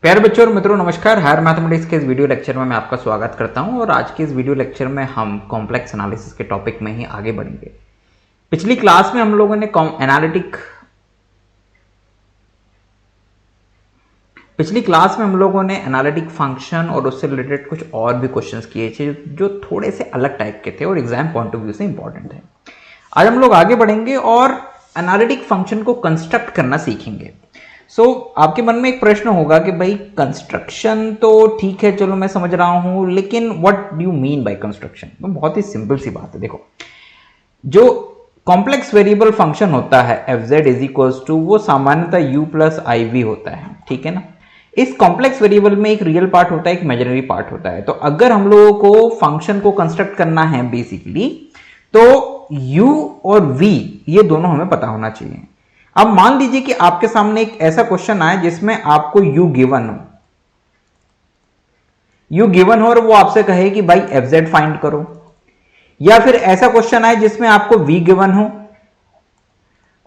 प्यारे बच्चों और मित्रों नमस्कार। हायर मैथमेटिक्स के इस वीडियो लेक्चर में मैं आपका स्वागत करता हूं और आज के इस वीडियो लेक्चर में हम कॉम्प्लेक्स एनालिसिस के टॉपिक में ही आगे बढ़ेंगे। पिछली क्लास में हम लोगों ने एनालिटिक फंक्शन और उससे रिलेटेड कुछ और भी क्वेश्चंस किए थे जो थोड़े से अलग टाइप के थे और एग्जाम पॉइंट ऑफ व्यू से इंपॉर्टेंट है। आज हम लोग आगे बढ़ेंगे और एनालिटिक फंक्शन को कंस्ट्रक्ट करना सीखेंगे। आपके मन में एक प्रश्न होगा कि भाई कंस्ट्रक्शन तो ठीक है, चलो मैं समझ रहा हूं, लेकिन what do you mean by construction? तो बहुत ही सिंपल सी बात है। देखो, जो कॉम्प्लेक्स वेरिएबल फंक्शन होता है f z is equals to, वो सामान्यतः u प्लस आई वी होता है, ठीक है ना। इस कॉम्प्लेक्स वेरिएबल में एक रियल पार्ट होता है, एक इमेजिनरी पार्ट होता है। तो अगर हम लोगों को फंक्शन को कंस्ट्रक्ट करना है बेसिकली, तो u और v ये दोनों हमें पता होना चाहिए। अब मान लीजिए कि आपके सामने एक ऐसा क्वेश्चन आए जिसमें आपको u गिवन हो और वो आपसे कहे कि भाई एफ जेड फाइंड करो, या फिर ऐसा क्वेश्चन आए जिसमें आपको v गिवन हो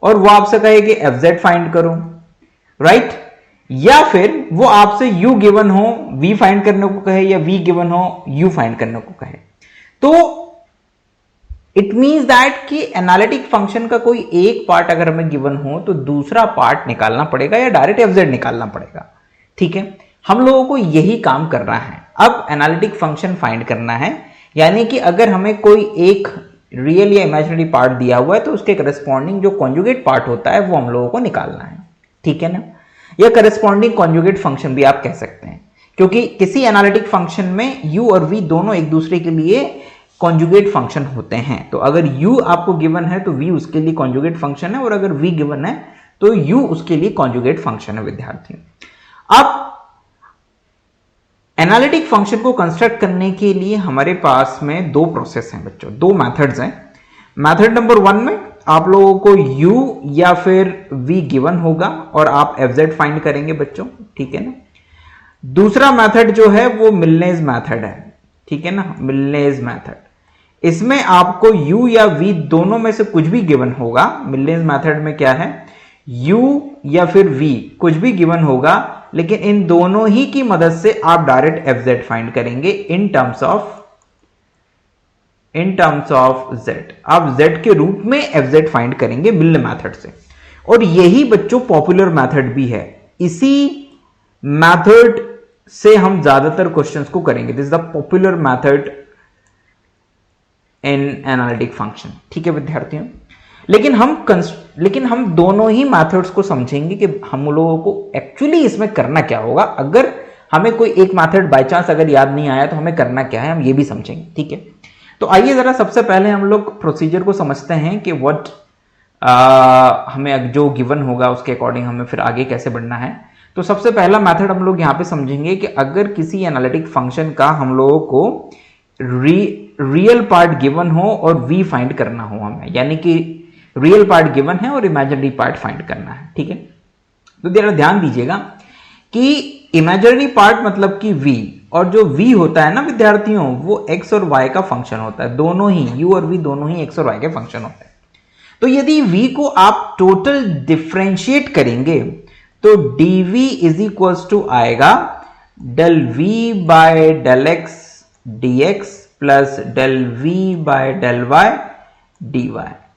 और वो आपसे कहे कि एफ जेड फाइंड करो, राइट। या फिर वो आपसे u गिवन हो, v फाइंड करने को कहे, या v गिवन हो, u फाइंड करने को कहे। तो इट मीन्स दैट कि एनालिटिक फंक्शन का कोई एक पार्ट अगर हमें गिवन हो तो दूसरा पार्ट निकालना पड़ेगा या डायरेक्ट एफ जेड निकालना पड़ेगा, ठीक है। हम लोगों को यही काम करना है। अब एनालिटिक फंक्शन फाइंड करना है, यानी कि अगर हमें कोई एक रियल या इमेजिनरी पार्ट दिया हुआ है तो उसके करस्पॉन्डिंग जो कॉन्जुगेट पार्ट होता है वो हम लोगों को निकालना है, ठीक है ना। या करस्पॉन्डिंग कॉन्जुगेट फंक्शन भी आप कह सकते हैं, क्योंकि किसी एनालिटिक फंक्शन में u और v दोनों एक दूसरे के लिए कॉन्जुगेट फंक्शन होते हैं। तो अगर u आपको गिवन है तो v उसके लिए कॉन्जुगेट फंक्शन है, और अगर v गिवन है तो u उसके लिए कॉन्जुगेट फंक्शन है विद्यार्थी। अब एनालिटिक फंक्शन को कंस्ट्रक्ट करने के लिए हमारे पास में दो प्रोसेस हैं बच्चों, दो मेथड्स हैं। मेथड नंबर 1 में आप लोगों को u या फिर v गिवन होगा और आप एफ जेड फाइंड करेंगे बच्चों, ठीक है ना। दूसरा मेथड जो है वो मिलनेज मेथड है, ठीक है ना, मिलनेज मेथड। इसमें आपको u या v दोनों में से कुछ भी गिवन होगा। मिलनेज मेथड में क्या है, u या फिर v कुछ भी गिवन होगा, लेकिन इन दोनों ही की मदद से आप डायरेक्ट एफ जेड फाइंड करेंगे इन टर्म्स ऑफ z। आप z के रूप में एफ जेड फाइंड करेंगे मिलने मेथड से, और यही बच्चों पॉपुलर मेथड भी है। इसी मेथड से हम ज्यादातर क्वेश्चंस को करेंगे। This is the popular method in analytic function, ठीक है विद्यार्थियों। लेकिन हम दोनों ही मेथड्स को समझेंगे कि हम लोगों को एक्चुअली इसमें करना क्या होगा। अगर हमें कोई एक मेथड बाय चांस अगर याद नहीं आया तो हमें करना क्या है, हम ये भी समझेंगे, ठीक है। तो आइए जरा सबसे पहले हम लोग प्रोसीजर को समझते हैं कि व्हाट हमें जो गिवन होगा उसके अकॉर्डिंग हमें फिर आगे कैसे बढ़ना है। तो सबसे पहला मेथड हम लोग यहां पे समझेंगे कि अगर किसी एनालिटिक फंक्शन का हम लोगों को रियल पार्ट गिवन हो और v फाइंड करना हो हमें, यानी कि रियल पार्ट गिवन है और इमेजिनरी पार्ट फाइंड करना है, ठीक है। तो जरा ध्यान दीजिएगा कि इमेजिनरी पार्ट मतलब कि v, और जो v होता है ना विद्यार्थियों, वो x और y का फंक्शन होता है। दोनों ही u और v दोनों ही x और y के फंक्शन होते हैं। तो यदि v को आप टोटल डिफरेंशिएट करेंगे तो dv इज इक्वल्स टू आएगा del v by del x dx plus del v by del y dy,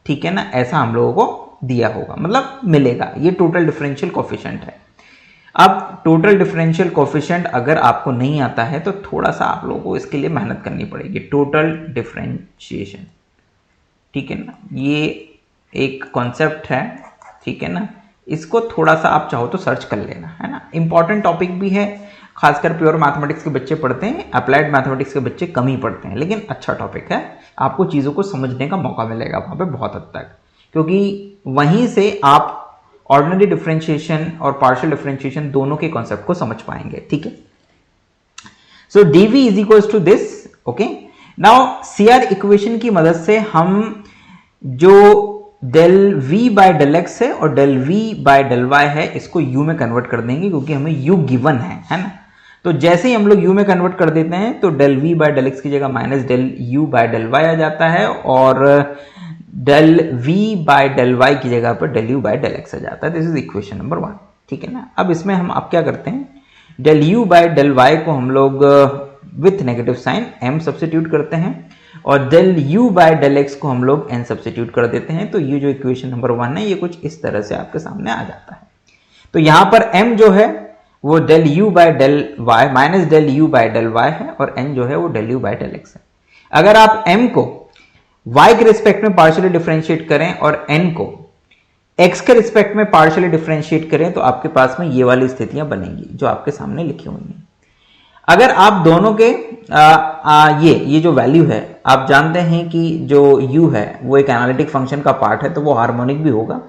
ठीक है ना। ऐसा हम लोगों को दिया होगा, मतलब मिलेगा। ये टोटल डिफरेंशियल कोफिशिएंट है। अब टोटल डिफरेंशियल कोफिशिएंट अगर आपको नहीं आता है तो थोड़ा सा आप लोगों को इसके लिए मेहनत करनी पड़ेगी। टोटल डिफरेंशिएशन, ठीक है ना, ये एक कॉन्सेप्ट है, ठीक है ना। इसको थोड़ा सा आप चाहो तो सर्च कर लेना, है ना। इंपॉर्टेंट टॉपिक भी है, खासकर प्योर मैथमेटिक्स के बच्चे पढ़ते हैं, अप्लाइड मैथमेटिक्स के बच्चे कम ही पढ़ते हैं, लेकिन अच्छा टॉपिक है। आपको चीज़ों को समझने का मौका मिलेगा वहाँ पे बहुत हद तक, क्योंकि वहीं से आप ऑर्डिनरी डिफरेंशिएशन और पार्शियल डिफरेंशिएशन दोनों के कॉन्सेप्ट को समझ पाएंगे, ठीक है। So dv is equals to this, okay. Now CR equation की मदद से हम जो del v by del x है और del v by del y है इसको u में कन्वर्ट कर देंगे, क्योंकि हमें u गिवन है ना। तो जैसे ही हम लोग u में कन्वर्ट कर देते हैं तो del v by del x की जगह minus del u by del y आ जाता है, और del v by del y की जगह पर del u by del x आ जाता है। दिस इज इक्वेशन नंबर 1, ठीक है ना। अब इसमें हम आप क्या करते हैं, del u by del y को हम लोग with negative sign m substitute करते हैं और del u by del x को हम लोग n सब्स्टिट्यूट कर देते हैं। तो ये जो इक्वेशन नंबर 1 है ये कुछ इस तरह से आपके सामने आ जाता है। तो यहां पर m जो है वो del u by del y minus del u by del y है और n जो है वो del u by del x है। अगर आप m को y के रिस्पेक्ट में पार्शियली डिफरेंशिएट करें और n को x के रिस्पेक्ट में पार्शियली डिफरेंशिएट करें तो आपके पास में ये वाली स्थितियां बनेंगी जो आपके सामने लिखी हुई हैं। अगर आप दोनों के ये जो वैल्यू है, आप जानते हैं कि जो u है वो एक एनालिटिक फंक्शन का पार्ट है तो वो हार्मोनिक भी होगा,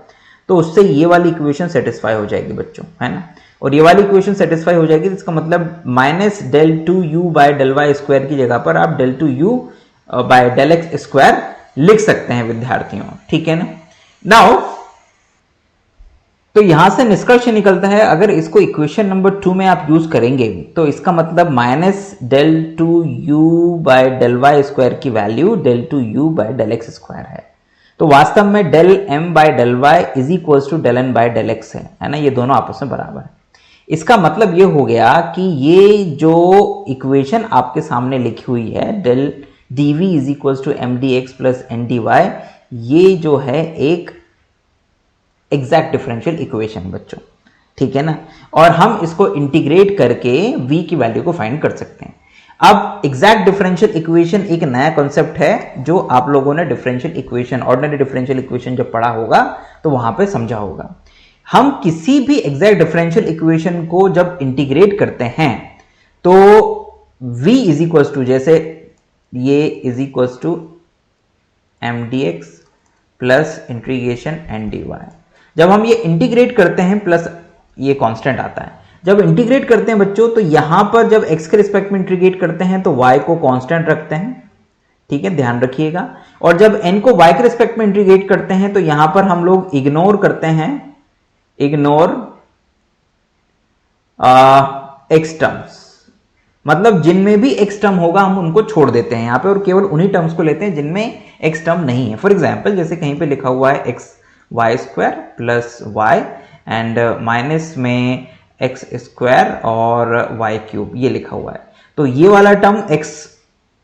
तो उससे ये वाली इक्वेशन सेटिस्फाई हो जाएगी बच्चों, है ना। और ये वाली इक्वेशन सेटिस्फाई हो जाएगी तो इसका मतलब minus del two u by del y square की जगह पर आप del two u by del x square लिख सकते हैं विद्यार्थियों, ठीक है ना। नाउ तो यहां से निष्कर्ष निकलता है, अगर इसको इक्वेशन नंबर 2 में आप यूज करेंगे तो इसका मतलब minus del two u by del y square की value del two u by del x square है। तो वास्तव में del M by del y is equal to del N by del x है ना, ये दोनों आपस में बराबर है। इसका मतलब ये हो गया कि ये जो इक्वेशन आपके सामने लिखी हुई है del d v is equal to m d x plus n d y, ये जो है एक एग्जैक्ट डिफरेंशियल इक्वेशन बच्चों, ठीक है ना। और हम इसको इंटीग्रेट करके v की वैल्यू को फाइंड कर सकते हैं। अब एग्जैक्ट डिफरेंशियल इक्वेशन एक नया कॉन्सेप्ट है जो आप लोगों ने differential equation, ordinary differential equation जब पढ़ा होगा तो वहां पे समझा होगा। हम किसी भी एग्जैक्ट डिफरेंशियल इक्वेशन को जब इंटीग्रेट करते हैं तो v इज इक्वल टू, जैसे ये is equal to m d x plus integration n d y, जब हम ये इंटीग्रेट करते हैं प्लस ये कांस्टेंट आता है, जब इंटीग्रेट करते हैं बच्चों तो यहां पर जब x के रिस्पेक्ट में इंटीग्रेट करते हैं तो y को कांस्टेंट रखते हैं, ठीक है, ध्यान रखिएगा। और जब n को y के रिस्पेक्ट में इंटीग्रेट करते हैं तो यहां पर हम लोग इग्नोर करते हैं, इग्नोर x टर्म्स, मतलब जिनमें भी x टर्म होगा हम उनको छोड़ देते हैं यहां पे और केवल उन्हीं टर्म्स को लेते हैं जिनमें x टर्म नहीं है। फॉर एग्जांपल जैसे कहीं पे लिखा हुआ है x y square plus y and minus में एक्स स्क्वायर और वाई क्यूब, ये लिखा हुआ है, तो ये वाला टर्म x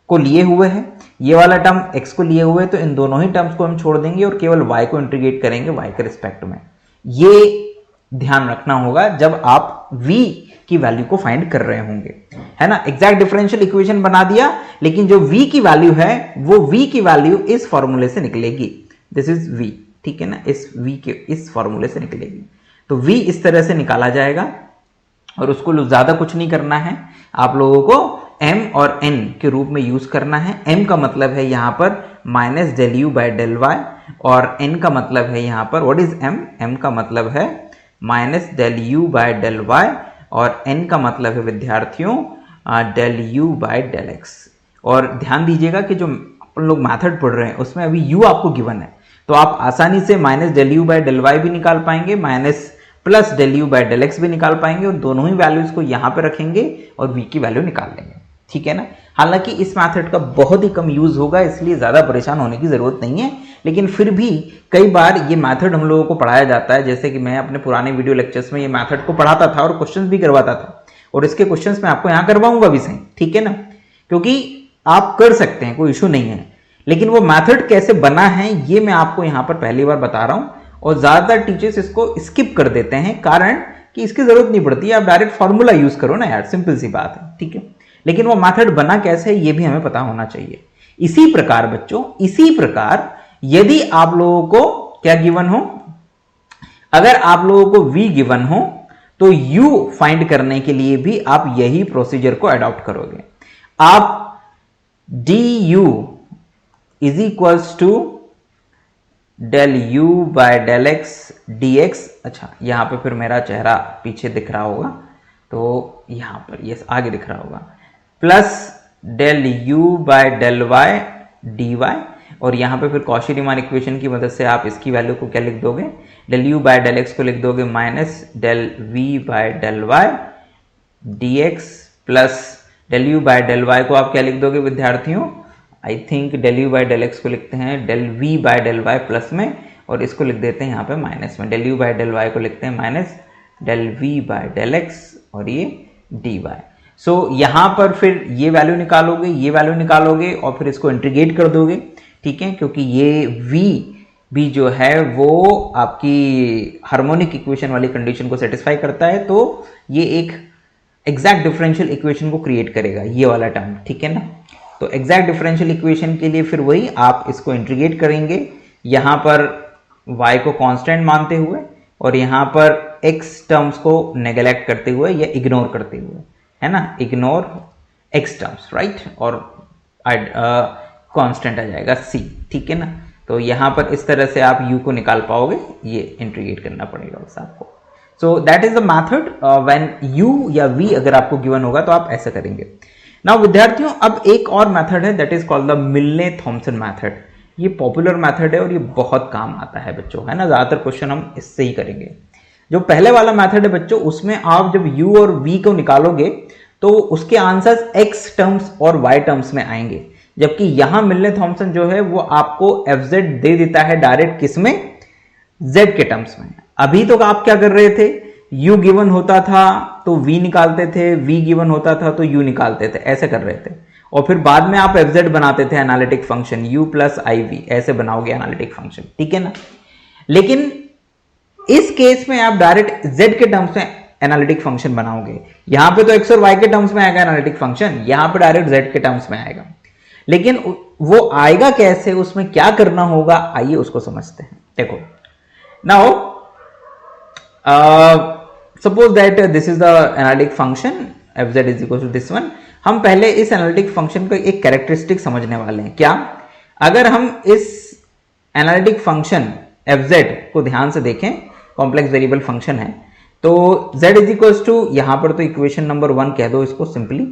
को लिए हुए है, ये वाला टर्म x को लिए हुए है, तो इन दोनों ही टर्म्स को हम छोड़ देंगे और केवल y को इंटीग्रेट करेंगे y के रिस्पेक्ट में। ये ध्यान रखना होगा जब आप v की वैल्यू को फाइंड कर रहे होंगे, है ना। एग्जैक्ट डिफरेंशियल इक्वेशन बना दिया, लेकिन जो v की वैल्यू है वो v की वैल्यू इस फॉर्मूले से निकलेगी, दिस इज v, ठीक है ना, इस v के इस फॉर्मूले से निकलेगी। तो v इस तरह से निकाला जाएगा और उसको ज्यादा कुछ नहीं करना है, आप लोगों को m और n के रूप में यूज करना है। m का मतलब है यहां पर minus del u by del y और n का मतलब है यहां पर व्हाट इज m, m का मतलब है minus del u by del y और n का मतलब है विद्यार्थियों del u by del x. और ध्यान दीजिएगा कि जो अपन लोग मैथड पढ़ रहे हैं उसमें अभी u आपको गिवन है, तो आप आसानी से minus del u by del y भी निकाल पाएंगे, minus plus del u by del x भी निकाल पाएंगे और दोनों ही वैल्यूज को यहां पे रखेंगे और v की वैल्यू निकाल लेंगे, ठीक है ना। हालांकि इस मेथड का बहुत ही कम यूज होगा इसलिए ज्यादा परेशान होने की जरूरत नहीं है, लेकिन फिर भी कई बार ये मेथड हम लोगों को पढ़ाया जाता है, जैसे कि मैं अपने पुराने वीडियो लेक्चर्स में ये मेथड को पढ़ाता था और क्वेश्चंस भी करवाता था, और इसके क्वेश्चंस मैं आपको यहाँ करवाऊंगा भी सही, ठीक है ना, क्योंकि आप कर सकते हैं, कोई इशू नहीं है। लेकिन वो मेथड कैसे बना है ये मैं आपको यहाँ पर पहली बार बता रहा हूं और ज्यादातर टीचर्स इसको स्किप कर देते हैं, कारण कि इसकी जरूरत नहीं पड़ती है, आप डायरेक्ट फॉर्मूला यूज करो ना यार, सिंपल सी बात है, ठीक है। लेकिन वो मेथड बना कैसे है ये भी हमें पता होना चाहिए। इसी प्रकार बच्चों, इसी प्रकार यदि आप लोगों को क्या गिवन हो, अगर आप लोगों को v गिवन हो तो u फाइंड करने के लिए भी आप यही प्रोसीजर को अडॉप्ट करोगे। आप du is equals to del u by del x d x. अच्छा, यहां पे फिर मेरा चेहरा पीछे दिख रहा होगा, तो यहां पर ये आगे दिख रहा होगा, plus del u by del y d y, और यहां पे फिर कॉची रीमान इक्वेशन की मदद से आप इसकी वैल्यू को क्या लिख दोगे, del u by del x को लिख दोगे minus del v by del y d x, plus del u by del y को आप क्या लिख दोगे विद्यार्थियों, I think del u by del x को लिखते हैं del v by del y plus में, और इसको लिख देते हैं यहाँ पे माइनस में, del u by del y को लिखते हैं minus del v by del x, और ये dy। सो यहां पर फिर ये वैल्यू निकालोगे, ये वैल्यू निकालोगे और फिर इसको इंटीग्रेट कर दोगे, ठीक है, क्योंकि ये v भी जो है वो आपकी हार्मोनिक इक्वेशन वाली कंडीशन को सेटिस्फाई करता है, तो ये एक एग्जैक्ट डिफरेंशियल इक्वेशन को क्रिएट करेगा, ये वाला टर्म, ठीक है ना। तो एग्जैक्ट डिफरेंशियल इक्वेशन के लिए फिर वही आप इसको इंटीग्रेट करेंगे, यहां पर y को कांस्टेंट मानते हुए और यहां पर x टर्म्स को नेग्लेक्ट करते हुए या इग्नोर करते हुए, है ना, इग्नोर x टर्म्स, राइट, और कांस्टेंट आ जाएगा c, ठीक है ना। तो यहां पर इस तरह से आप u को निकाल पाओगे, ये इंटीग्रेट करना पड़ेगा बस आपको। So that is the method when u या v अगर आपको गिवन होगा तो आप ऐसा करेंगे। नाउ विद्यार्थियों, अब एक और मेथड है दैट इज कॉल्ड द मिलने थॉमसन मेथड। ये पॉपुलर मेथड है और ये बहुत काम आता है बच्चों, है ना, ज्यादातर क्वेश्चन हम इससे ही करेंगे। जो पहले वाला मेथड है बच्चों, उसमें आप जब u और v को निकालोगे तो उसके आंसर्स x टर्म्स और y टर्म्स में आएंगे, जबकि यहां मिलने थॉमसन जो है वो आपको fz दे देता है डायरेक्ट, किसमें, z के टर्म्स में। अभी तो आप क्या कर रहे थे, u गिवन होता था तो v निकालते थे, v गिवन होता था तो u निकालते थे, ऐसे कर रहे थे, और फिर बाद में आप fz बनाते थे analytic function, u plus iv ऐसे बनाओगे एनालिटिक फंक्शन, ठीक है ना। लेकिन इस केस में आप डायरेक्ट z के टर्म्स में एनालिटिक फंक्शन बनाओगे। यहां पे तो x और y के टर्म्स में आएगा एनालिटिक फंक्शन, यहां पे डायरेक्ट z के टर्म्स में आएगा। लेकिन वो आएगा कैसे, उसमें क्या करना होगा, आइए उसको समझते हैं। देखो, now suppose that this is the analytic function fz is equal to this one. हम पहले इस एनालिटिक फंक्शन का एक कैरेक्टरिस्टिक समझने वाले हैं। क्या, अगर हम इस एनालिटिक फंक्शन fz को ध्यान से देखें, कॉम्प्लेक्स वेरिएबल फंक्शन है, तो z इज इक्वल टू, यहां पर तो इक्वेशन नंबर 1 कह दो इसको सिंपली।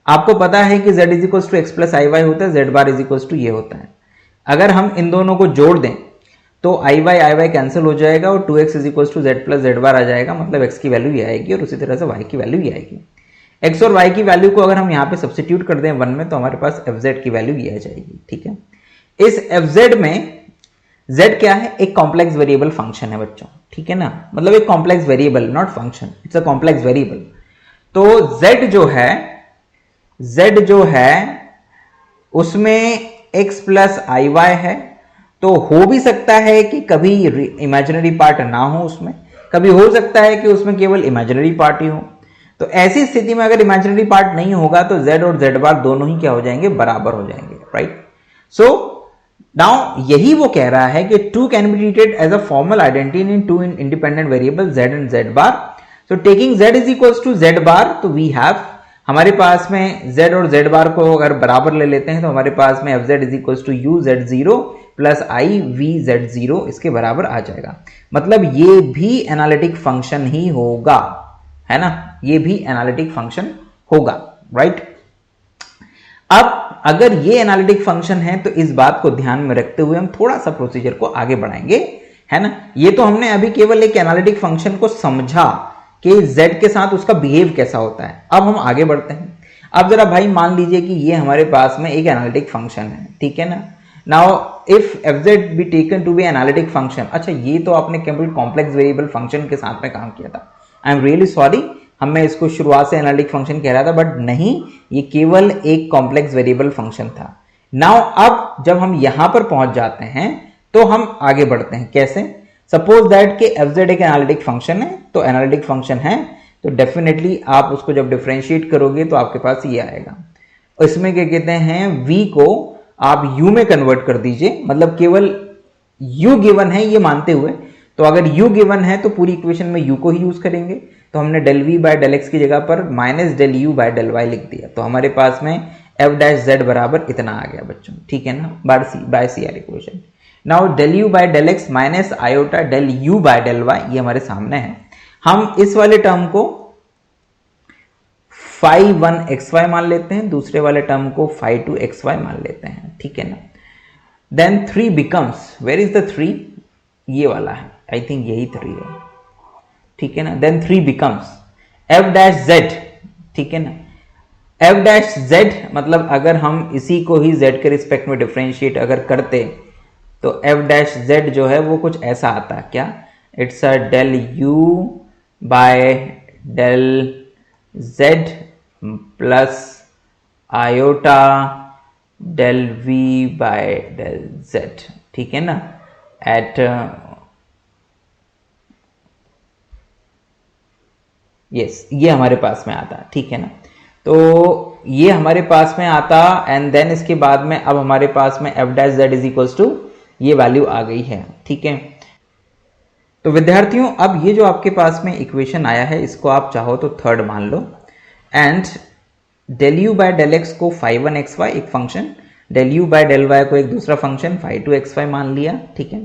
आपको पता है कि z is equal to x plus i y होता है, z bar is equal to ये होता है। अगर हम इन दोनों को जोड़ दें तो आई वाई कैंसिल हो जाएगा और 2x is equal to Z plus Z bar आ जाएगा, मतलब x की वैल्यू ये आएगी और उसी तरह से y की वैल्यू ये आएगी। x और y की वैल्यू को अगर हम यहाँ पे सब्स्टिट्यूट कर दें 1 में तो हमारे पास fz की वैल्यू ये आ जाएगी, ठीक है। इस fz में z क्या है, एक कॉम्प्लेक्स वेरिएबल फंक्शन है बच्चों, ठीक है ना, मतलब एक complex variable, not function, it's a complex variable. तो z जो है उसमें x प्लस आई वाई है, तो हो भी सकता है कि कभी इमेजिनरी पार्ट ना हो उसमें, कभी हो सकता है कि उसमें केवल इमेजिनरी पार्ट ही हो। तो ऐसी स्थिति में अगर इमेजिनरी पार्ट नहीं होगा तो z और z बार दोनों ही क्या हो जाएंगे, बराबर हो जाएंगे, राइट। सो नाउ यही वो कह रहा है कि 2 can be treated as a formal identity in 2 independent variable z and z bar. So taking z is equals to z bar, तो वी हैव, हमारे पास में z और z बार को अगर बराबर ले लेते हैं तो हमारे पास में fz is equals to u z0 plus i v z0 इसके बराबर आ जाएगा। मतलब ये भी एनालिटिक फंक्शन ही होगा, है ना, ये भी एनालिटिक फंक्शन होगा, राइट। अब अगर ये एनालिटिक फंक्शन है तो इस बात को ध्यान में रखते हुए हम थोड़ा सा प्रोसीजर को आगे बढ़ाएंगे, है ना। ये तो हमने अभी केवल एक एनालिटिक फंक्शन को समझा कि z के साथ उसका बिहेव कैसा होता है। अब हम आगे बढ़ते हैं। अब जरा भाई मान लीजिए कि ये हमारे पास में एक एनालिटिक फंक्शन है, ठीक है ना। Now if fz be taken to be analytic function, अच्छा ये तो आपने केवल कॉम्प्लेक्स वेरिएबल फंक्शन के साथ में काम किया था, आई एम रियली सॉरी, मैं इसको शुरुआत से एनालिटिक फंक्शन कह रहा था, बट नहीं, ये केवल एक कॉम्प्लेक्स वेरिएबल फंक्शन था। नाउ अब जब हम यहां पर पहुंच जाते हैं तो हम आगे बढ़ते हैं, कैसे। सपोज दैट कि fz एक एनालिटिक फंक्शन है, तो एनालिटिक फंक्शन है तो डेफिनेटली आप उसको जब डिफरेंशिएट करोगे तो आपके पास ये आएगा। इसमें क्या कहते हैं, v को आप u में कन्वर्ट कर दीजिए, मतलब केवल u गिवन है ये मानते हुए, तो अगर u गिवन है तो पूरी इक्वेशन में u को ही यूज करेंगे, तो हमने del v by del x की जगह पर minus del u by del y लिख दिया, तो हमारे पास में f डैश z बराबर इतना आ गया बच्चों, ठीक है ना, by C R equation. Now del u by del x minus iota del u by del y ये हमारे सामने है। हम इस वाले टर्म को phi 1 xy मान लेते हैं, दूसरे वाले टर्म को phi 2 xy मान लेते हैं, ठीक है ना। Then 3 becomes, where is the 3, ये वाला है, आई थिंक यही 3 है, ठीक है ना। Then 3 becomes f dash z, ठीक है ना। f डैश z मतलब अगर हम इसी को ही z के रिस्पेक्ट में डिफरेंशिएट अगर करते तो f डैश z जो है वो कुछ ऐसा आता, क्या, it's a del u by del z plus iota del v by del z, ठीक है ना, एट यस ये हमारे पास में आता, ठीक है ना। तो ये हमारे पास में आता एंड देन इसके बाद में अब हमारे पास में f dash z is equals to ये वैल्यू आ गई है, ठीक है। तो विद्यार्थियों अब ये जो आपके पास में इक्वेशन आया है इसको आप चाहो तो थर्ड मान लो and del u by del x को फाई वन एक्स वाई एक function, del u by del y को एक दूसरा function phi two x y मान लिया, ठीक है।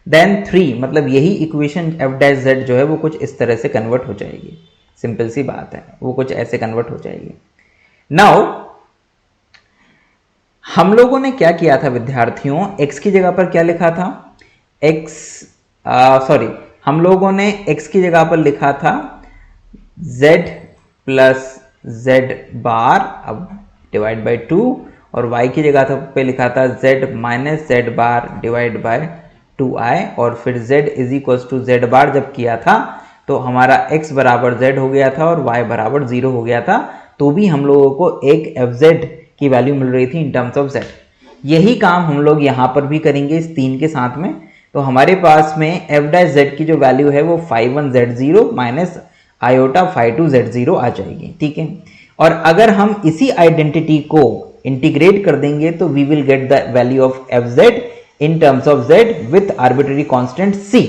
देन 3 मतलब यही इक्वेशन एफ डैश जेड जो है वो कुछ इस तरह से कन्वर्ट हो जाएगी, सिंपल सी बात है, वो कुछ ऐसे कन्वर्ट हो जाएगी। नाउ हम लोगों ने क्या किया था विद्यार्थियों, x की जगह पर क्या लिखा था, हम लोगों ने x की जगह पर लिखा था z प्लस जेड बार अब डिवाइड बाय 2 और y की जगह पे लिखा था z minus Z bar divide by 2i और फिर z is equal to Z bar जब किया था तो हमारा x बराबर z हो गया था और y बराबर 0 हो गया था, तो भी हम लोगों को एक fz की वैल्यू मिल रही थी इन टर्म्स ऑफ z। यही काम हम लोग यहाँ पर भी करेंगे इस 3 के साथ में। तो हमारे पास में f डैश z की जो वैल्यू है वो phi one z0 minus iota phi two z0 आ जाएगी, ठीक है। और अगर हम इसी आइडेंटिटी को इंटीग्रेट कर देंगे तो we will get the value of fz in terms of z with arbitrary constant c।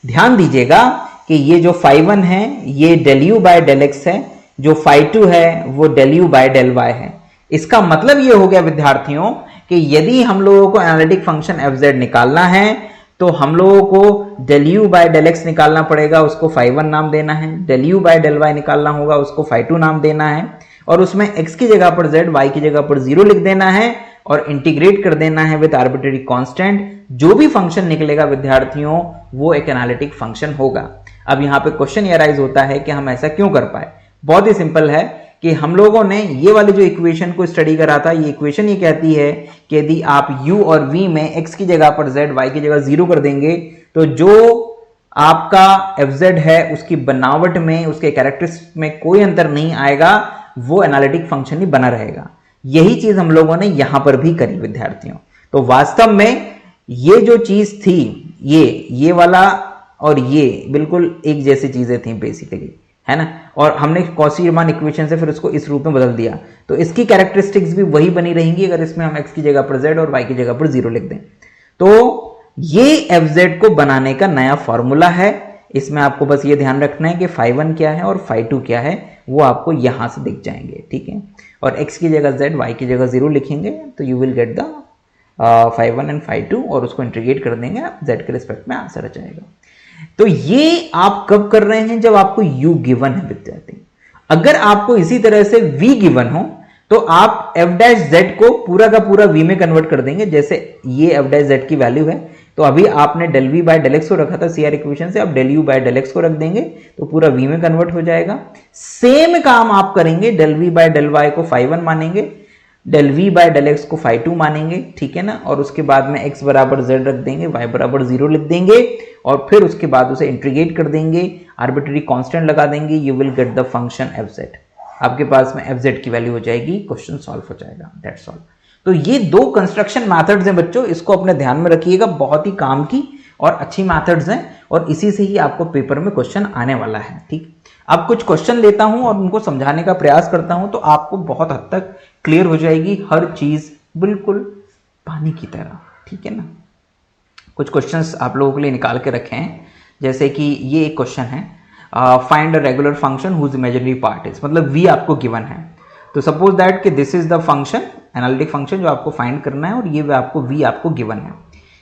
ध्यान दीजिएगा कि ये जो फाई वन है ये del u by del x है, जो फाई टू है वो del u by del y है। इसका मतलब ये हो गया विद्यार्थियों कि यदि हम लोगों को एनालिटिक फंक्शन एफ जेड निकालना है तो हम लोगों को del u by del x निकालना पड़ेगा, उसको फाई वन नाम देना है, del u by del y निकालना होगा, उसको फाई टू नाम देना है और उसमें x की जगह पर z, y की जगह पर 0 लिख देना है और इंटीग्रेट कर देना है विद आर्बिट्ररी कांस्टेंट। जो भी फंक्शन निकलेगा विद्यार्थियों वो एक एनालिटिक फंक्शन होगा। अब यहाँ पे क्वेश्चन ये राइज होता है कि हम ऐसा क्यों कर पाए। बहुत ही सिंपल है कि हम लोगों ने ये वाली जो इक्वेशन को स्टडी करा था, ये इक्वेशन ये कहती है कि यदि आप u और v में x की जगह पर z, y की जगह 0 कर देंगे तो जो आपका fz है उसकी बनावट में, उसके कैरेक्टरिस्टिक्स में कोई अंतर नहीं आएगा, वो एनालिटिक फंक्शन ही बना रहेगा। यही चीज हम लोगों ने यहां पर भी करी विद्यार्थियों। तो वास्तव में ये जो चीज थी ये वाला और ये बिल्कुल एक जैसी चीजें थी बेसिकली, है ना। और हमने कॉची रीमान इक्वेशन से फिर उसको इस रूप में बदल दिया, तो इसकी कैरेक्टरिस्टिक्स भी वही बनी रहेंगी अगर इसमें हम x की जगह पर z और y की जगह पर 0 लिख दें। तो ये fz को बनाने का नया फॉर्मूला है। इसमें आपको बस ये ध्यान रखना है कि फाई वन क्या है और फाई टू क्या है, वो आपको यहां से दिख जाएंगे, ठीक है। और x की जगह z, y की जगह 0 लिखेंगे तो you will get the phi one and phi two और उसको इंटीग्रेट कर देंगे, z के रिस्पेक्ट में आंसर आ जाएगा। तो ये आप कब कर रहे हैं, जब आपको u गिवन है विद्यार्थी। अगर आपको इसी तरह से v गिवन हो तो आप f डैश z को पूरा का पूरा v में कन्वर्ट कर देंगे। जैसे ये f डैश z की वैल्यू है तो अभी आपने del v by del x को रखा था CR इक्वेशन से, अब del u by del x को रख देंगे तो पूरा v में कन्वर्ट हो जाएगा। सेम काम आप करेंगे, del v by del y को फाई वन मानेंगे, del v by del x को फाई टू मानेंगे, ठीक है ना। और उसके बाद में x बराबर z रख देंगे, y बराबर 0 लिख देंगे और फिर उसके बाद उसे इंटीग्रेट कर देंगे, आर्बिट्ररी कांस्टेंट लगा देंगे, you will get the function fz। आपके पास में fz की वैल्यू हो जाएगी, क्वेश्चन सॉल्व हो जाएगा, दैट्स ऑल। तो ये 2 कंस्ट्रक्शन मेथड्स हैं बच्चों, इसको अपने ध्यान में रखिएगा, बहुत ही काम की और अच्छी मेथड्स हैं और इसी से ही आपको पेपर में क्वेश्चन आने वाला है, ठीक। अब कुछ क्वेश्चन लेता हूं और उनको समझाने का प्रयास करता हूं तो आपको बहुत हद तक क्लियर हो जाएगी हर चीज, बिल्कुल पानी की तरह, ठीक है ना। कुछ क्वेश्चंस आप लोगों के लिए निकाल के रखे हैं, जैसे कि ये एक क्वेश्चन है, find a regular function whose imaginary part is, मतलब v आपको गिवन है। तो सपोज दैट कि this is the function, analytic function जो आपको फाइंड करना है और ये आपको v आपको गिवन है।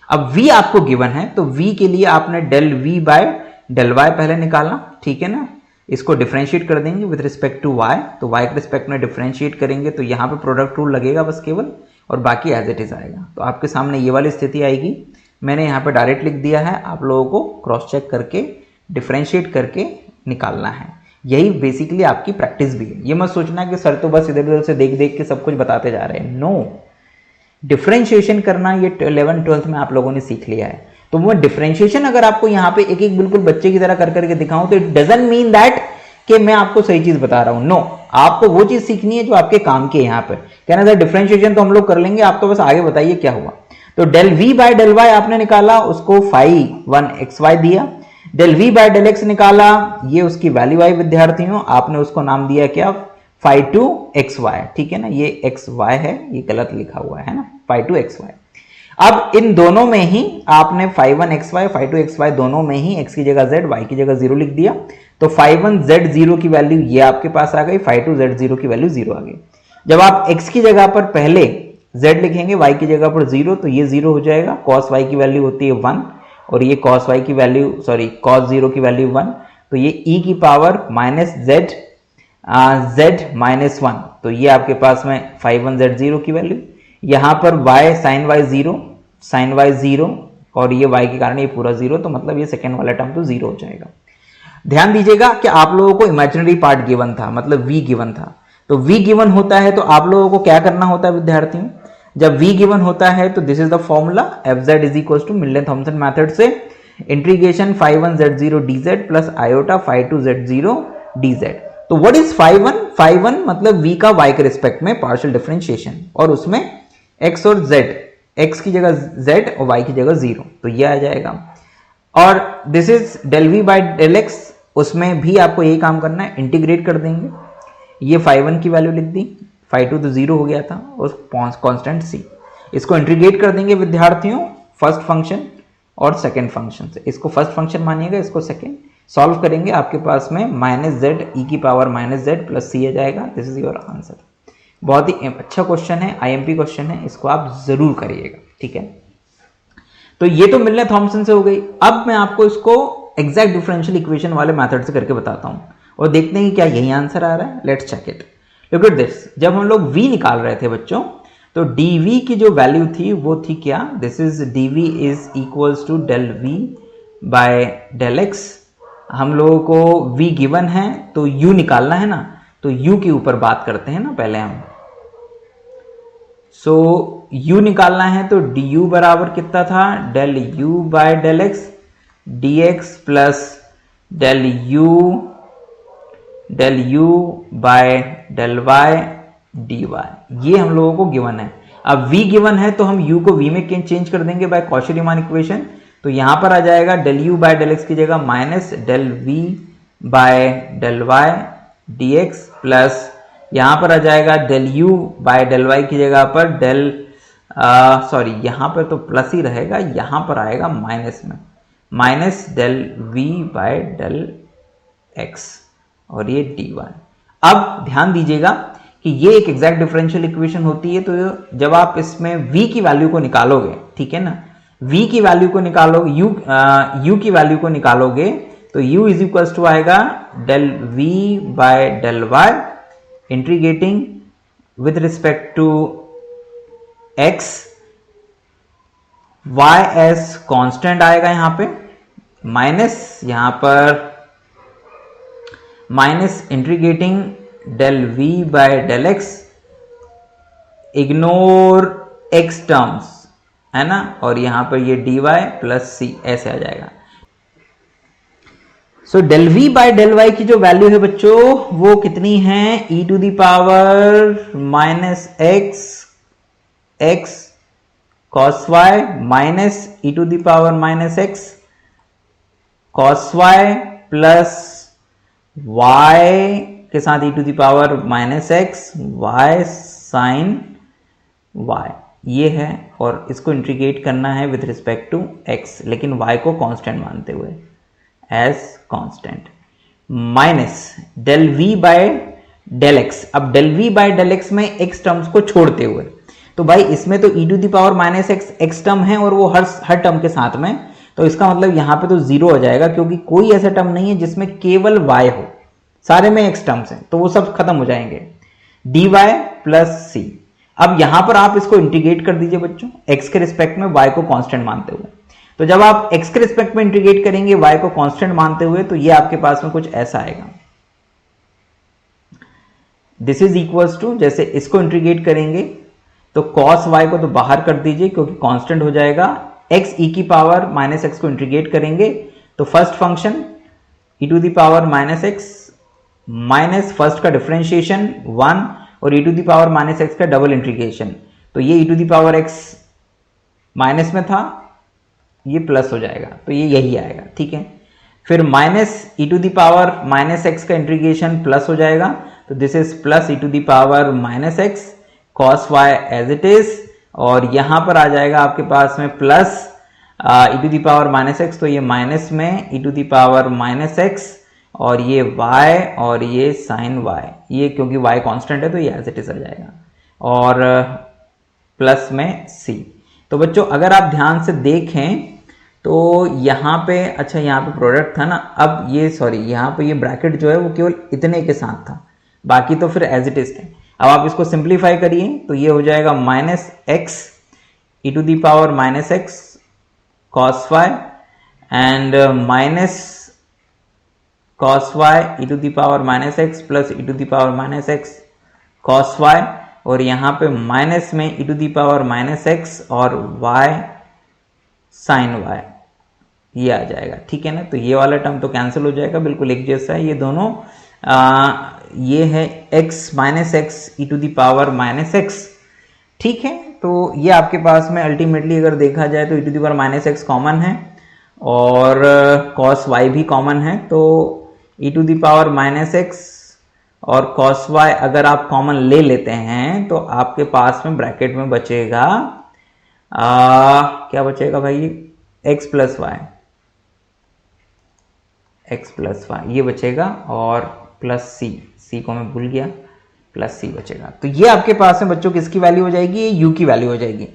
अब v आपको गिवन है तो v के लिए आपने del v by del y पहले निकालना, ठीक है ना। इसको डिफरेंशिएट कर देंगे विद रिस्पेक्ट टू y, तो y के रिस्पेक्ट में डिफरेंशिएट करेंगे तो यहाँ पे प्रोडक्ट रूल लगेगा बस केवल, और बाकी एज इट इज आएगा। तो आपके सामने ये वाली स्थिति आएगी। मैंने यहाँ पे डायरेक्ट लिख दिया है, आप लोगों को क्रॉस चेक करके डिफरेंशिएट करके निकालना है। यही बेसिकली आपकी प्रैक्टिस भी है। ये मत सोचना कि सर तो बस इधर उधर से देख देख के सब कुछ बताते जा रहे हैं, नो। डिफरेंशिएशन करना ये 11th-12th में आप लोगों ने सीख लिया है। तो वो डिफरेंशिएशन अगर आपको यहाँ पे एक एक बिल्कुल बच्चे की तरह कर करके दिखाऊं तो इट डजंट मीन दैट कि मैं आपको सही चीज बता रहा हूं। नो, आपको वो चीज सीखनी है जो आपके काम की है। यहाँ पे कहना था डिफरेंशिएशन तो हम लोग कर लेंगे, आप तो बस आगे बताइए क्या हुआ। तो del v by del y आपने निकाला, उसको फाई 1 XY दिया। Del v by del x निकाला, ये उसकी वैल्यू आई विद्यार्थियों, आपने उसको नाम दिया क्या, फाई 2 XY। ठीक है ना, ये XY है, ये गलत लिखा हुआ है ना, फाई 2 XY। अब इन दोनों में ही आपने फाई 1 XY फाई 2 XY दोनों में ही x की जगह z, y की जगह 0 लिख दिया। तो फाई 1 Z0 की वैल्यू ये आपके पास आ गई, फाई 2 Z0 की वैल्यू 0 आ गई। जब आप x की जगह पर पहले z लिखेंगे, y की जगह पर 0, तो ये 0 हो जाएगा। cos y की वैल्यू होती है 1 और ये cos y की वैल्यू cos 0 की वैल्यू 1, तो ये e की पावर माइनस z माइनस 1, तो ये आपके पास में फाई 1 Z0 की वैल्यू। यहां पर y sin y 0 और ये y के कारण ये पूरा 0, तो मतलब ये सेकेंड वाला टर्म तो 0 हो जाएगा। ध्यान दीजिएगा कि आप लोगों को इमेजिनरी पार्ट गिवन था, मतलब v गिवन था। तो v गिवन होता है तो आप लोगों को क्या करना होता है विद्यार्थियों, जब v गिवन होता है तो this is the formula fz is equal to Milton Thomson method से integration phi 1 Z0 dz plus iota phi 2 Z0 dz। तो व्हाट इज फाई 1? फाई 1 मतलब v का y के रिस्पेक्ट में पार्शियल डिफरेंशिएशन, और उसमें x और z, x की जगह z और y की जगह 0, तो ये आ जाएगा। और this is del v by del x, उसमें भी आपको यही काम करना है, इंटीग्रेट कर देंगे। ये फाई 1 की वैल्यू लिख दी, फाई 2 तो 0 हो गया था और कांस्टेंट c, इसको इंटीग्रेट कर देंगे विद्यार्थियों फर्स्ट फंक्शन और सेकंड फंक्शन से। इसको फर्स्ट फंक्शन मानिएगा, इसको सेकंड। सॉल्व करेंगे, आपके पास में माइनस जेड ई की पावर माइनस जेड प्लस सी आ जाएगा। This is your answer. बहुत ही अच्छा क्वेश्चन है, आईएमपी क्वेश्चन है, इसको आप जरूर करिएगा। ठीक है, तो ये तो मिलने थॉमसन से हो गई। अब मैं आपको इसको एग्जैक्ट डिफरेंशियल इक्वेशन वाले मेथड से करके बताता हूं और देखते हैं कि क्या यही आंसर आ रहा है। Let's check it. Look at this, जब हम लोग v निकाल रहे थे बच्चों, तो dv की जो वैल्यू थी वो थी क्या, this is dv is equals to del v by del x। हम लोगों को v गिवन है तो u निकालना है ना, तो u के ऊपर बात करते हैं ना पहले हम। सो u निकालना है तो du बराबर कितना था, del u by del x dx plus del u by del y dy, ये हम लोगों को गिवन है। अब v गिवन है तो हम u को v में चेंज कर देंगे बाय कॉशी-रीमान इक्वेशन। तो यहां पर आ जाएगा del u by del x की जगह minus del v by del y dx plus यहां पर आ जाएगा del u by del y की जगह पर डेल यहां पर तो प्लस ही रहेगा, यहां पर आएगा माइनस में, minus del v by del x और ये dy। अब ध्यान दीजिएगा कि ये एक एग्जैक्ट डिफरेंशियल इक्वेशन होती है। तो जब आप इसमें v की वैल्यू को निकालोगे, ठीक है ना, v की वैल्यू को निकालोगे, u की वैल्यू को निकालोगे तो u इज इक्वल्स टू आएगा del v by del y integrating with respect to x, y as constant आएगा यहां पे, माइनस यहां पर minus integrating del v by del x, ignore x terms है ना, और यहां पर ये dy प्लस c ऐसे आ जाएगा। So del v by del y की जो वैल्यू है बच्चों वो कितनी है, e to the power minus x cos y minus e to the power minus x cos y plus y के साथ e to the power minus x y sine y, ये है। और इसको इंटीग्रेट करना है विद रिस्पेक्ट टू x, लेकिन y को कांस्टेंट मानते हुए as constant, minus del v by del x। अब del v by del x में x टर्म्स को छोड़ते हुए, तो भाई इसमें तो e to the power minus x term है और वो हर टर्म के साथ में, तो इसका मतलब यहां पे तो 0 हो जाएगा, क्योंकि कोई ऐसा टर्म नहीं है जिसमें केवल y हो, सारे में x टर्म्स हैं, तो वो सब खत्म हो जाएंगे। dy plus c। अब यहां पर आप इसको इंटीग्रेट कर दीजिए बच्चों, x के रिस्पेक्ट में y को कांस्टेंट मानते हुए। तो जब आप x के रिस्पेक्ट में इंटीग्रेट करेंगे y को कांस्टेंट मानते हुए, तो ये आपके पास में कुछ ऐसा आएगा। दिस इज इक्वल्स टू, जैसे इसको इंटीग्रेट करेंगे तो cos y को तो बाहर कर दीजिए क्योंकि कांस्टेंट हो जाएगा, x e की पावर माइनस x को इंटीग्रेट करेंगे तो first function e to the power minus x minus first का डिफरेंशिएशन 1 और e to the power minus x का डबल इंटीग्रेशन, तो ये e to the power x minus में था, ये प्लस हो जाएगा, तो ये यही आएगा, ठीक है। फिर minus e to the power minus x का इंटीग्रेशन प्लस हो जाएगा, तो this is plus e to the power minus x cos y as it is, और यहां पर आ जाएगा आपके पास में plus e to the power minus x, तो ये माइनस में e to the power minus x और ये y और ये साइन y, ये क्योंकि y कांस्टेंट है तो ये एज इट इज आ जाएगा, और प्लस में c। तो बच्चों अगर आप ध्यान से देखें तो यहाँ पे, अच्छा यहाँ पे प्रोडक्ट था ना, अब ये सॉरी यहाँ पे ये ब्रैकेट जो है वो केवल इतने के साथ था, बाकी तो फिर एज इट इज थे। अब आप इसको सिंप्लीफाई करिए तो ये हो जाएगा minus x e to the power minus x cos y and minus cos y e to the power minus x plus e to the power minus x cos y, और यहाँ पे माइनस में e to the power minus x और y sin y, ये आ जाएगा, ठीक है ना। तो ये वाला टर्म तो कैंसिल हो जाएगा, बिल्कुल एक जैसा है ये दोनों। ये है x minus x e to the power minus x, ठीक है। तो ये आपके पास में अल्टीमेटली अगर देखा जाए तो e to the power minus x common है और cos y भी कॉमन है, तो e to the power minus x और cos y अगर आप कॉमन ले लेते हैं तो आपके पास में ब्रैकेट में बचेगा क्या बचेगा भाई, x plus y, x plus y ये बचेगा, और प्लस c को मैं भूल गया, प्लस c बचेगा। तो ये आपके पास में बच्चों किसकी वैल्यू हो जाएगी, ये u की वैल्यू हो जाएगी।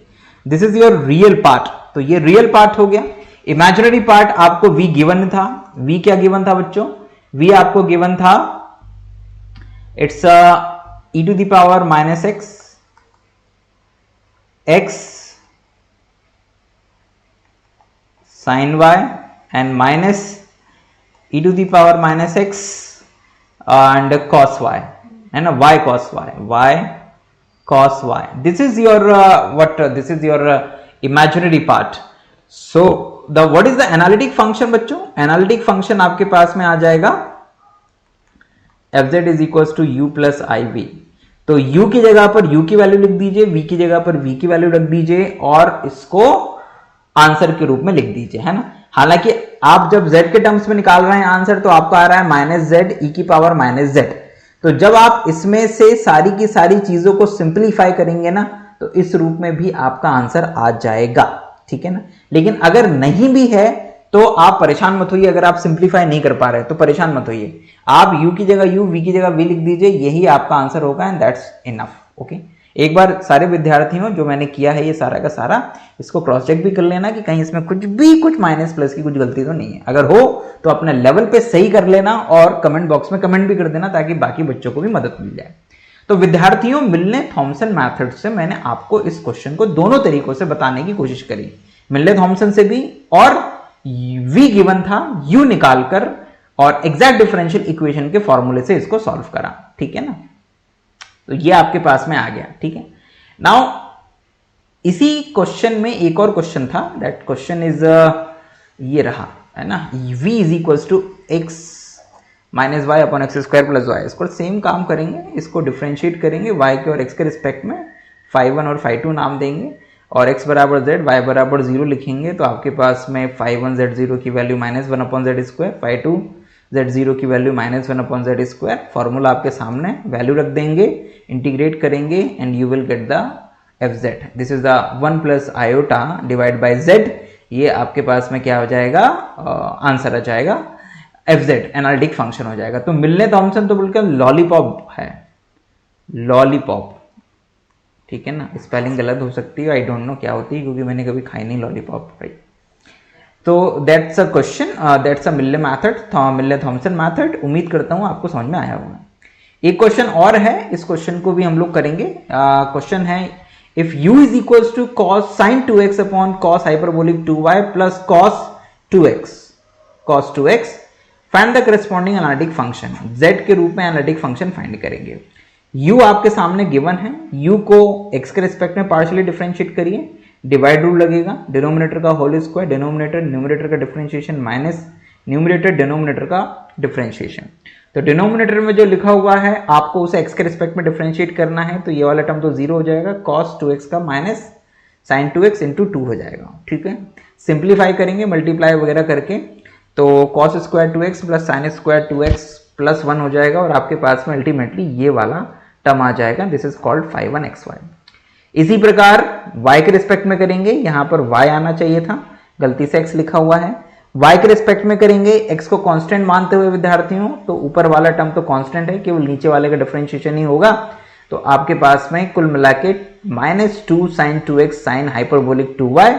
This is your real part, तो ये रियल पार्ट हो गया। इमेजिनरी पार्ट आपको v गिवन था, v क्या गिवन था बच्चों, v आपको गिवन था it's e to the power minus x x sin y and minus e to the power minus x and cos y, है ना, y cos y, this is your this is your imaginary part. So what is the analytic function बच्चों, analytic function आपके पास में आ जाएगा fz is equal to u plus i v. तो u की जगह पर u की वैल्यू लिख दीजिए, v की जगह पर v की वैल्यू रख दीजिए और इसको आंसर के रूप में लिख दीजिए, है ना। हालांकि आप जब z के टर्म्स में निकाल रहे हैं आंसर तो आपको आ रहा है माइनस जेड ई की पावर माइनस जेड, तो जब आप इसमें से सारी की सारी चीजों को सिंप्लीफाई करेंगे ना तो इस रूप में भी आपका आंसर आ जाएगा, ठीक है ना। लेकिन अगर नहीं भी है तो आप परेशान मत होइए, अगर आप सिंप्लीफाई नहीं कर पा रहे तो परेशान मत होइए, आप u की जगह u, v की जगह v लिख दीजिए, यही आपका आंसर होगा एंड दैट्स इनफ, ओके। एक बार सारे विद्यार्थियों जो मैंने किया है ये सारा का सारा, इसको क्रॉस चेक भी कर लेना कि कहीं इसमें कुछ माइनस प्लस की कुछ गलती तो नहीं है, अगर हो तो अपने लेवल पे सही कर लेना और कमेंट बॉक्स में कमेंट भी कर देना ताकि बाकी बच्चों को भी मदद मिल जाए। तो विद्यार्थियों, मिलने थॉमसन मेथड से मैंने आपको इस क्वेश्चन को दोनों तरीकों से बताने की कोशिश करी, मिलने थॉमसन से भी, और v गिवन था u निकालकर और एग्जैक्ट डिफरेंशियल इक्वेशन के फॉर्मूले से इसको सॉल्व करा, ठीक है ना। तो ये आपके पास में आ गया, ठीक है। नाउ इसी क्वेश्चन में एक और क्वेश्चन था, दैट क्वेश्चन इज ये रहा, है ना, v is equal to x minus y upon x square plus y. इसको सेम काम करेंगे, इसको डिफ्रेंशिएट करेंगे y के और x के रिस्पेक्ट में, phi1 और phi2 नाम देंगे और x बराबर z, y बराबर 0 लिखेंगे, तो आपके पास में phi1 z0 की value minus one upon Z square, phi2 z0 की value minus one upon Z square, formula आपके सामने, वैल्यू रख देंगे, इंटीग्रेट करेंगे and you will get the fz। This is the 1 plus iota divide by z, ये आपके पास में क्या हो जाएगा, आंसर आ जाएगा fz, एनालिटिक फंक्शन हो जाएगा। तो मिलने थॉमसन तो बिल्कुल लॉलीपॉप है, लॉलीपॉप, ठीक है ना। स्पेलिंग गलत हो सकती है, आई डोंट नो क्या होती है क्योंकि मैंने कभी खाई नहीं लॉलीपॉप, राइट। तो that's a question, that's a मिलने मेथड, मिलने थॉमसन मेथड। उम्मीद करता हूं आपको समझ में आया होगा। एक क्वेश्चन और है, इस क्वेश्चन को भी हम लोग करेंगे। क्वेश्चन है if u is equal to cos sine 2x upon cos hyperbolic 2y plus cos 2x find the corresponding analytic function. z के रूप में एनालिटिक फंक्शन फाइंड करेंगे। u आपके सामने गिवन है, u को x के रिस्पेक्ट में पार्शियली डिफरेंशिएट करिए, डिवाइड रूल लगेगा, डिनोमिनेटर का होल स्क्वायर, डिनोमिनेटर न्यूमरेटर का डिफरेंशिएशन माइनस न्यूमरेटर डिनोमिनेटर का डिफरेंशिएशन। तो डिनोमिनेटर में जो लिखा हुआ है आपको उसे x के रिस्पेक्ट में डिफरेंशिएट करना है, तो ये वाला टर्म तो 0 हो जाएगा, cos 2x का माइनस sin 2x इंटू 2 हो जाएगा। ठीक है, सिंप्लीफाई करेंगे मल्टीप्लाई वगैरह करके, तो cos square 2x plus sine square 2x plus 1 हो जाएगा और आपके पास में अल्टीमेटली ये वाला टर्म आ जाएगा, दिस इज कॉल्ड 5/xy। इसी प्रकार y के रिस्पेक्ट में करेंगे, यहां पर y आना चाहिए था, गलती से x लिखा हुआ है। y के रिस्पेक्ट में करेंगे, x को कांस्टेंट मानते हुए विद्यार्थियों, तो ऊपर वाला टर्म तो कांस्टेंट है, केवल नीचे वाले का डिफरेंशिएशन ही होगा, तो आपके पास में कुल मिला के -2 sin 2x sin hyperbolic 2y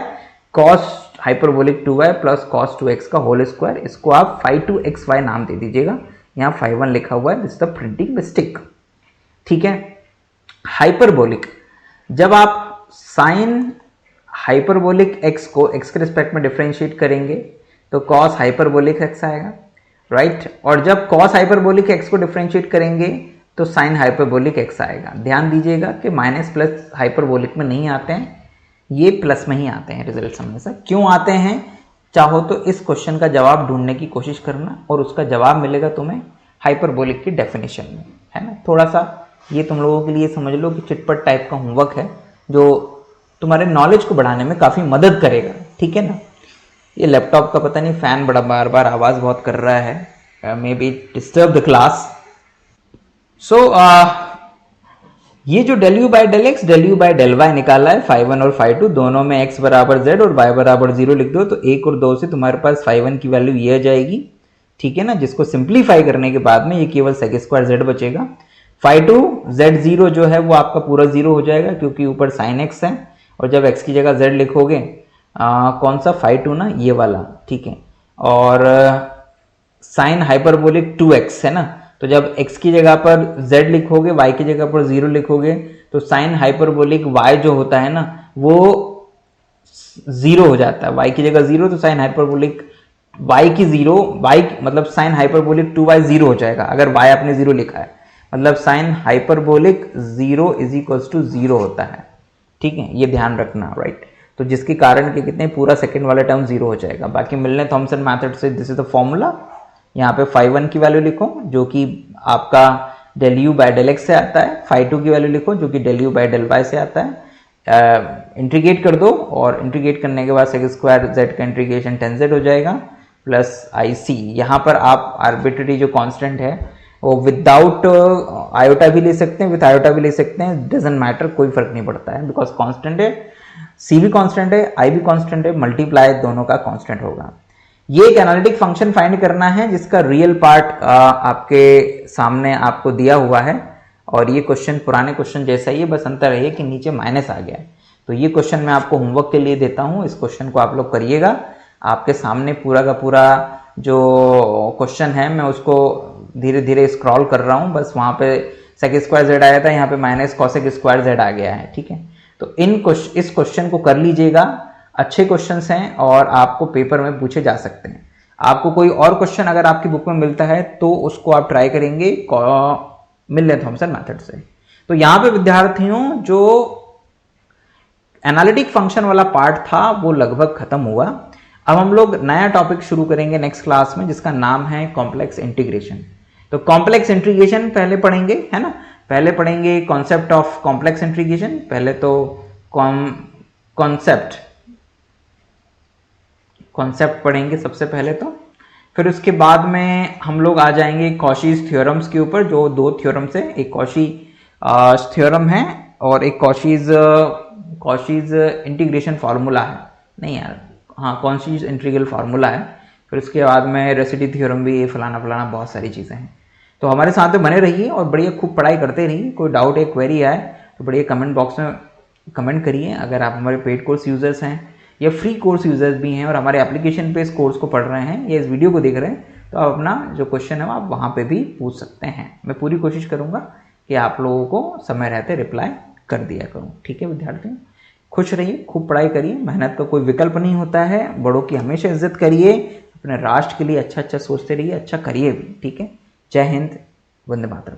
cos hyperbolic 2y plus cos 2x का होल स्क्वायर, इसको आप 5/xy नाम दे दीजिएगा, यहाँ 5/1 लिखा हुआ है, this is the printing mistake. ठीक है, हाइपरबोलिक, जब आप साइन हाइपरबोलिक x को x के रिस्पेक्ट में डिफरेंशिएट करेंगे तो cos हाइपरबोलिक x आएगा, राइट, और जब cos हाइपरबोलिक x को डिफरेंशिएट करेंगे तो sin हाइपरबोलिक x आएगा। ध्यान दीजिएगा कि माइनस प्लस हाइपरबोलिक में नहीं आते हैं, ये प्लस में ही आते हैं रिजल्ट हमेशा। क्यों आते हैं, चाहो तो इस क्वेश्चन का जवाब ढूंढने की कोशिश करना और उसका जवाब मिलेगा तुम्हें हाइपरबोलिक की डेफिनेशन में, है ना। थोड़ा सा ये तुम लोगों के लिए समझ लो कि चिटपट टाइप का होमवर्क है जो तुम्हारे नॉलेज को बढ़ाने में काफ़ी मदद करेगा। ठीक है ना। ये लैपटॉप का पता नहीं फैन बड़ा बार बार आवाज़ बहुत कर रहा है, maybe disturb the class. So ये जो del u by del x del u by del y निकाला है, 5/1 और 5/2 दोनों में x बराबर z और y बराबर 0 लिख दो, तो 1 और 2 से तुम्हारे पास 5/1 की वैल्यू ये आ जाएगी। ठीक है ना, जिसको सिंप्लीफाई करने के बाद में ये केवल sec स्क्वायर z बचेगा। 5/2 z0 जो है वो आपका पूरा 0 हो जाएगा क्योंकि ऊपर sin x है, और जब x की जगह z लिखोगे कौन सा 5/2 ना, ये वाला, ठीक है, और साइन हाइपरबोलिक 2x है ना, तो जब x की जगह पर z लिखोगे, y की जगह पर 0 लिखोगे, तो साइन हाइपरबोलिक y जो होता है ना वो 0 हो जाता है, y की जगह 0, तो साइन हाइपरबोलिक y की 0, y मतलब साइन हाइपरबोलिक 2y 0 हो जाएगा अगर y आपने 0 लिखा है, मतलब sine hyperbolic 0 is equals to 0 होता है। ठीक है, ये ध्यान रखना, राइट। तो जिसके कारण के कितने पूरा सेकंड वाला टर्म 0 हो जाएगा। बाकी मिलने थॉमसन मेथड से, दिस इज द फॉर्मूला। यहाँ पे 5/1 की वैल्यू लिखो जो कि आपका del u by del x से आता है, 5/2 की वैल्यू लिखो जो कि del u by del y से आता है, इंटीग्रेट कर दो और इंटीग्रेट करने के बाद sec स्क्वायर z का इंटीग्रेशन 10z हो जाएगा प्लस ic। यहाँ पर आप आर्बिट्ररी जो कांस्टेंट है वो विदाउट आयोटा भी ले सकते हैं, विथ आयोटा भी ले सकते हैं, डजंट मैटर, कोई फर्क नहीं पड़ता है, बिकॉज कांस्टेंट है, c भी कांस्टेंट है, i भी कांस्टेंट है, मल्टीप्लाई दोनों का कांस्टेंट होगा। ये एक एनालिटिक फंक्शन फाइंड करना है जिसका रियल पार्ट आपके सामने आपको दिया हुआ है, और ये क्वेश्चन पुराने क्वेश्चन जैसा ही है, बस अंतर है कि नीचे माइनस आ गया है। तो ये क्वेश्चन मैं आपको होमवर्क के लिए देता हूँ, इस क्वेश्चन को आप लोग करिएगा। आपके सामने पूरा का पूरा जो क्वेश्चन है मैं उसको धीरे धीरे स्क्रॉल कर रहा हूँ, बस वहाँ पे sec स्क्वायर z आया था, यहाँ पे माइनस cosec स्क्वायर z आ गया है। ठीक है, तो इस क्वेश्चन को कर लीजिएगा, अच्छे क्वेश्चंस हैं और आपको पेपर में पूछे जा सकते हैं। आपको कोई और क्वेश्चन अगर आपकी बुक में मिलता है तो उसको आप ट्राई करेंगे मिलने थॉमसन मेथड से। तो यहाँ पे विद्यार्थियों जो एनालिटिक फंक्शन वाला पार्ट था वो लगभग खत्म हुआ। अब हम लोग नया टॉपिक शुरू करेंगे नेक्स्ट क्लास में जिसका नाम है कॉम्प्लेक्स इंटीग्रेशन। तो कॉम्प्लेक्स इंटीग्रेशन पहले पढ़ेंगे, है ना, पहले पढ़ेंगे कॉन्सेप्ट ऑफ कॉम्प्लेक्स इंटीग्रेशन। पहले तो कॉन्सेप्ट पढ़ेंगे सबसे पहले, तो फिर उसके बाद में हम लोग आ जाएंगे कॉशीज थ्योरम्स के ऊपर, जो दो थ्योरम्स है, एक कॉशी थ्योरम है और एक कॉशीज इंटीग्रेशन फार्मूला है, नहीं यार, हाँ, कॉशीज इंटीग्रल फार्मूला है। फिर उसके बाद में रेसिडी थ्योरम भी, ये फलाना फलाना बहुत सारी चीज़ें हैं। तो हमारे साथ में बने रहिए और बढ़िया खूब पढ़ाई करते रहिए। कोई डाउट या क्वेरी आए तो बढ़िया कमेंट बॉक्स में कमेंट करिए। अगर आप हमारे पेड कोर्स यूजर्स हैं या फ्री कोर्स यूजर्स भी हैं और हमारे एप्लीकेशन पे इस कोर्स को पढ़ रहे हैं या इस वीडियो को देख रहे हैं, तो आप अपना जो क्वेश्चन है आप वहाँ पे भी पूछ सकते हैं। मैं पूरी कोशिश करूँगा कि आप लोगों को समय रहते रिप्लाई कर दिया करूँ। ठीक है विद्यार्थियों, खुश रहिए, खूब पढ़ाई करिए, मेहनत का कोई विकल्प नहीं होता है, बड़ों की हमेशा इज्जत करिए, अपने राष्ट्र के लिए अच्छा अच्छा सोचते रहिए, अच्छा करिए भी। ठीक है, जय हिंद, वंदे मातरम।